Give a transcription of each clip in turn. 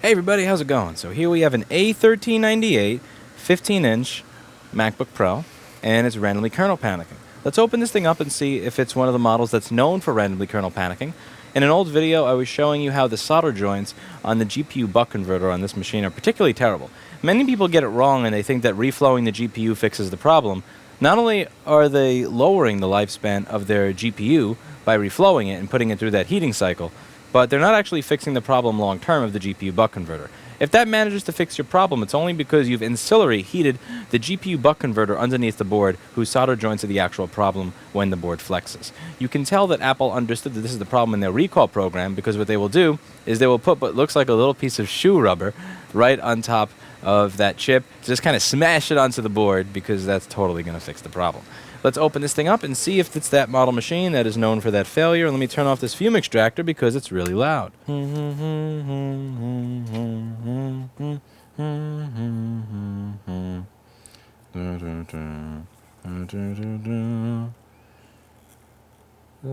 Hey everybody, how's it going? So here we have an A1398 15-inch MacBook Pro, and it's randomly kernel panicking. Let's open this thing up and see if it's one of the models that's known for randomly kernel panicking. In an old video, I was showing you how the solder joints on the GPU buck converter on this machine are particularly terrible. Many people get it wrong and they think that reflowing the GPU fixes the problem. Not only are they lowering the lifespan of their GPU by reflowing it and putting it through that heating cycle, but they're not actually fixing the problem long-term of the GPU buck converter. If that manages to fix your problem, it's only because you've ancillary heated the GPU buck converter underneath the board, whose solder joints are the actual problem when the board flexes. You can tell that Apple understood that this is the problem in their recall program, because what they will do is they will put what looks like a little piece of shoe rubber right on top of that chip, just kind of smash it onto the board, because that's totally going to fix the problem. Let's open this thing up and see if it's that model machine that is known for that failure. Let me turn off this fume extractor because it's really loud. The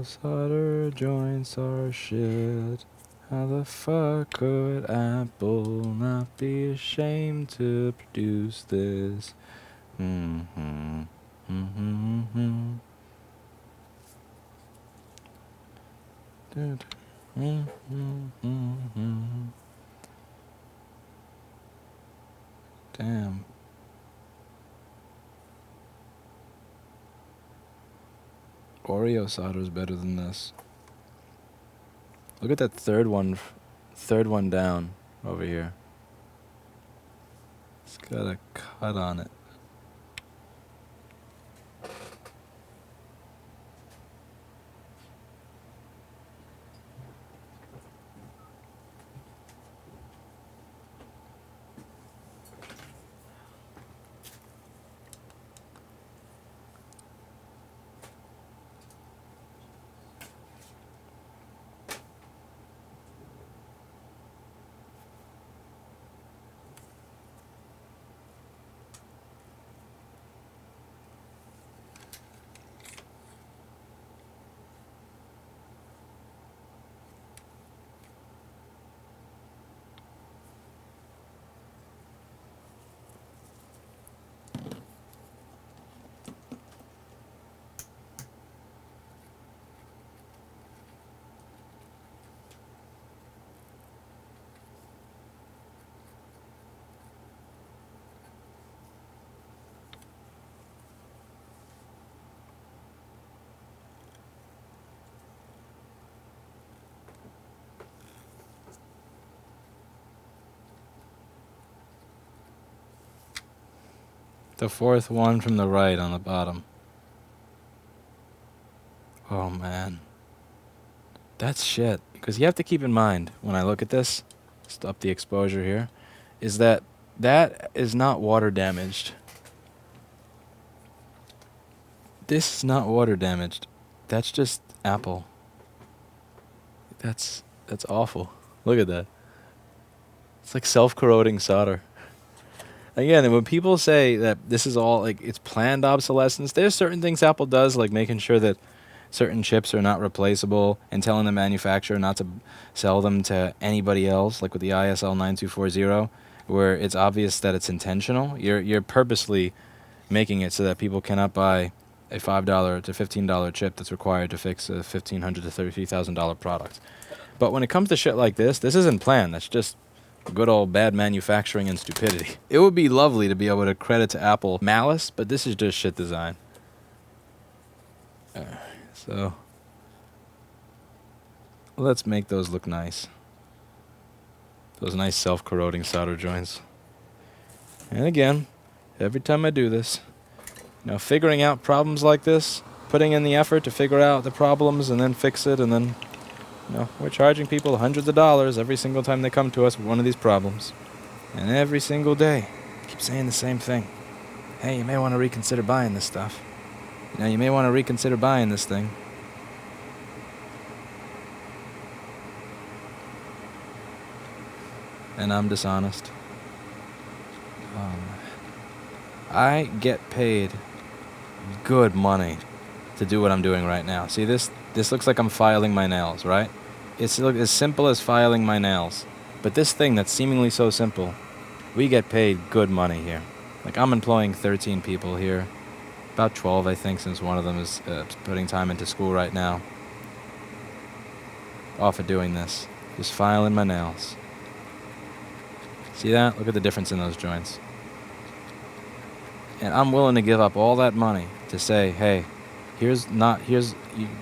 solder joints are shit. How the fuck could Apple not be ashamed to produce this? Damn. Oreo solder is better than this. Look at that third one down over here. It's got a cut on it. The fourth one from the right on the bottom. Oh man. That's shit. Because you have to keep in mind, when I look at this, just up the exposure here, is that is not water damaged. This is not water damaged. That's just Apple. That's awful. Look at that. It's like self-corroding solder. Again, and when people say that this is all, like, it's planned obsolescence, there's certain things Apple does, like making sure that certain chips are not replaceable and telling the manufacturer not to sell them to anybody else, like with the ISL 9240, where it's obvious that it's intentional. You're purposely making it so that people cannot buy a $5 to $15 chip that's required to fix a $1,500 to $33,000 product. But when it comes to shit like this isn't planned. That's just good old bad manufacturing and stupidity. It would be lovely to be able to credit to Apple malice, but this is just shit design. So let's make those look nice. Those nice self-corroding solder joints. And again, every time I do this, figuring out problems like this, putting in the effort to figure out the problems and then fix it, and then we're charging people hundreds of dollars every single time they come to us with one of these problems. And every single day, I keep saying the same thing. Hey, you may want to reconsider buying this stuff. You may want to reconsider buying this thing. And I'm dishonest. I get paid good money to do what I'm doing right now. See, this looks like I'm filing my nails, right? It's as simple as filing my nails. But this thing that's seemingly so simple, we get paid good money here. Like, I'm employing 13 people here. About 12, I think, since one of them is putting time into school right now. Off of doing this. Just filing my nails. See that? Look at the difference in those joints. And I'm willing to give up all that money to say, hey,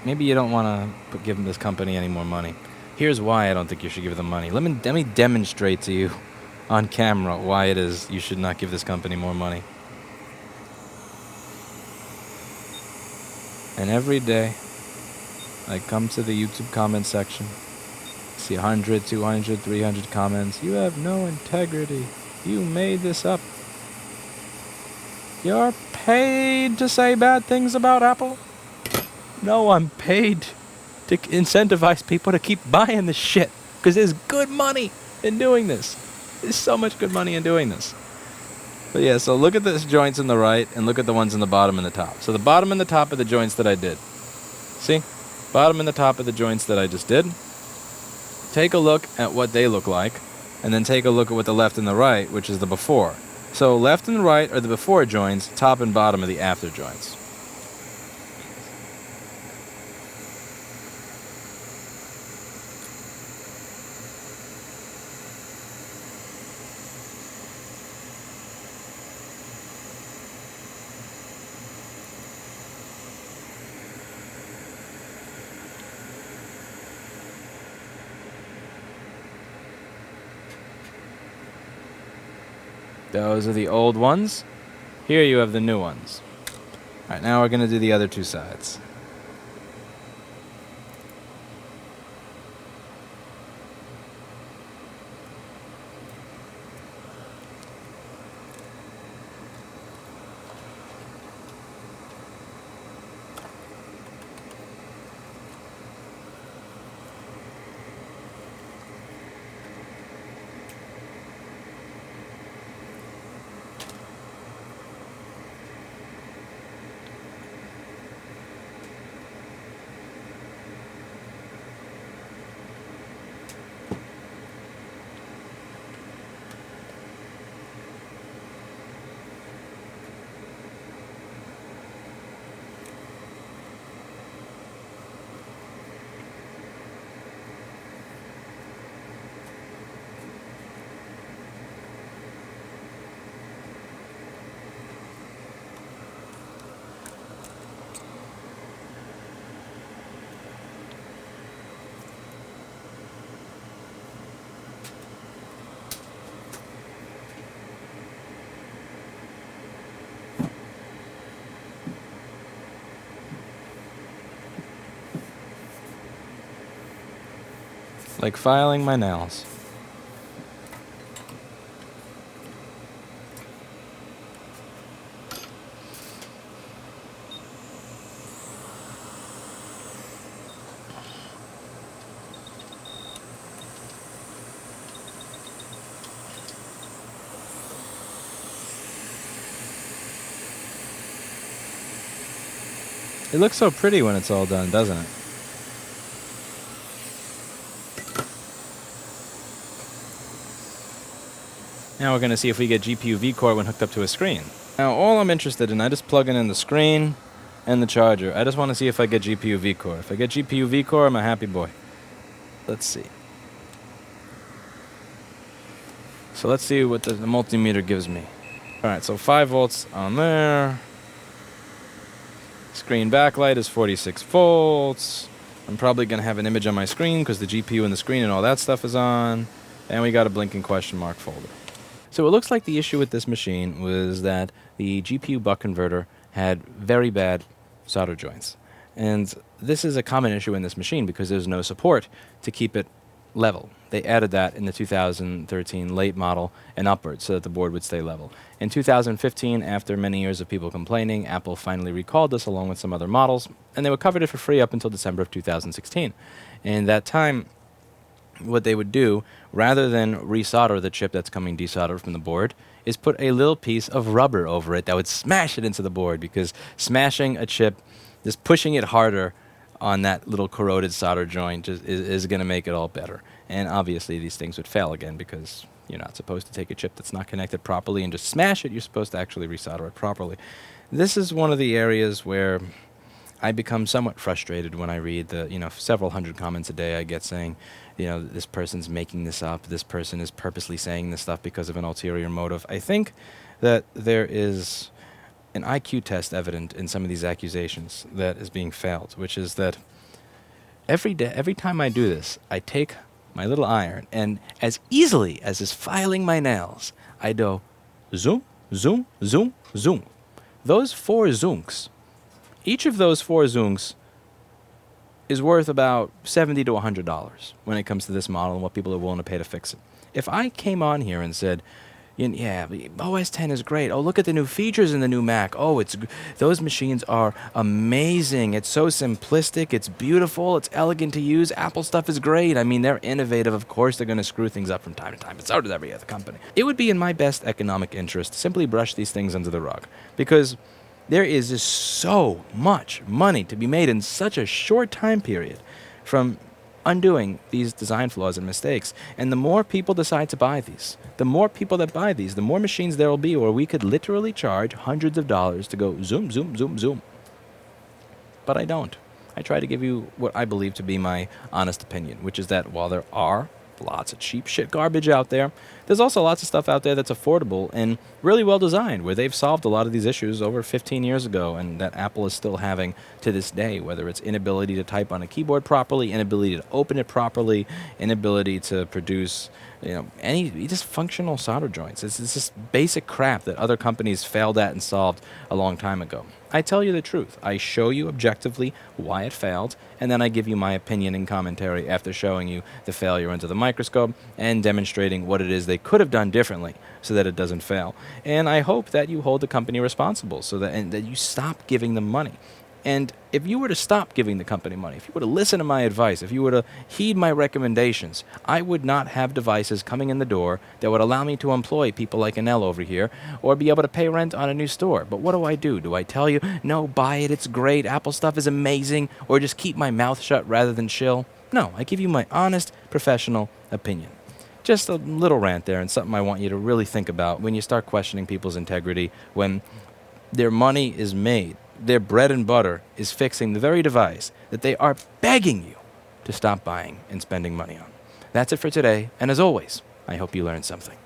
maybe you don't want to give this company any more money. Here's why I don't think you should give them money. Let me demonstrate to you on camera why it is you should not give this company more money. And every day, I come to the YouTube comment section, see 100, 200, 300 comments. You have no integrity. You made this up. You're paid to say bad things about Apple? No, I'm paid to incentivize people to keep buying this shit. Because there's good money in doing this. There's so much good money in doing this. But yeah, so look at the joints on the right and look at the ones in the bottom and the top. So the bottom and the top are the joints that I did. See? Bottom and the top are the joints that I just did. Take a look at what they look like. And then take a look at what the left and the right, which is the before. So left and right are the before joints, top and bottom are the after joints. Those are the old ones. Here you have the new ones. Alright, now we're going to do the other two sides. Like filing my nails. It looks so pretty when it's all done, doesn't it? Now we're going to see if we get GPU V-Core when hooked up to a screen. Now all I'm interested in, I just plug in the screen and the charger. I just want to see if I get GPU V-Core. If I get GPU V-Core, I'm a happy boy. Let's see. So let's see what the multimeter gives me. Alright, so 5 volts on there. Screen backlight is 46 volts. I'm probably going to have an image on my screen because the GPU and the screen and all that stuff is on. And we got a blinking question mark folder. So it looks like the issue with this machine was that the GPU buck converter had very bad solder joints. And this is a common issue in this machine because there's no support to keep it level. They added that in the 2013 late model and upwards so that the board would stay level. In 2015, after many years of people complaining, Apple finally recalled this along with some other models, and they covered it for free up until December of 2016. And that time, what they would do, rather than resolder the chip that's coming desoldered from the board, is put a little piece of rubber over it that would smash it into the board, because smashing a chip, just pushing it harder on that little corroded solder joint is going to make it all better. And obviously these things would fail again because you're not supposed to take a chip that's not connected properly and just smash it. You're supposed to actually resolder it properly. This is one of the areas where I become somewhat frustrated when I read the, several hundred comments a day I get saying, this person's making this up, this person is purposely saying this stuff because of an ulterior motive. I think that there is an IQ test evident in some of these accusations that is being failed, which is that every time I do this, I take my little iron, and as easily as is filing my nails, I do zoom, zoom, zoom, zoom. Those 4 zoonks, each of those 4 zoonks is worth about $70 to $100 when it comes to this model and what people are willing to pay to fix it. If I came on here and said, yeah, OS 10 is great. Oh, look at the new features in the new Mac. Oh, those machines are amazing. It's so simplistic. It's beautiful. It's elegant to use. Apple stuff is great. I mean, they're innovative. Of course, they're going to screw things up from time to time. But so does every other company. It would be in my best economic interest to simply brush these things under the rug, because there is just so much money to be made in such a short time period from undoing these design flaws and mistakes. And the more people decide to buy these, the more people that buy these, the more machines there will be where we could literally charge hundreds of dollars to go zoom, zoom, zoom, zoom. But I don't. I try to give you what I believe to be my honest opinion, which is that while there are lots of cheap shit garbage out there, there's also lots of stuff out there that's affordable and really well designed, where they've solved a lot of these issues over 15 years ago and that Apple is still having to this day, whether it's inability to type on a keyboard properly, inability to open it properly, inability to produce any just functional solder joints. It's just basic crap that other companies failed at and solved a long time ago. I tell you the truth. I show you objectively why it failed, and then I give you my opinion and commentary after showing you the failure under the microscope and demonstrating what it is they could have done differently so that it doesn't fail. And I hope that you hold the company responsible and that you stop giving them money. And if you were to stop giving the company money, if you were to listen to my advice, if you were to heed my recommendations, I would not have devices coming in the door that would allow me to employ people like Anel over here or be able to pay rent on a new store. But what do? Do I tell you, no, buy it, it's great, Apple stuff is amazing, or just keep my mouth shut rather than chill? No, I give you my honest, professional opinion. Just a little rant there, and something I want you to really think about when you start questioning people's integrity when their money is made. Their bread and butter is fixing the very device that they are begging you to stop buying and spending money on. That's it for today, and as always, I hope you learned something.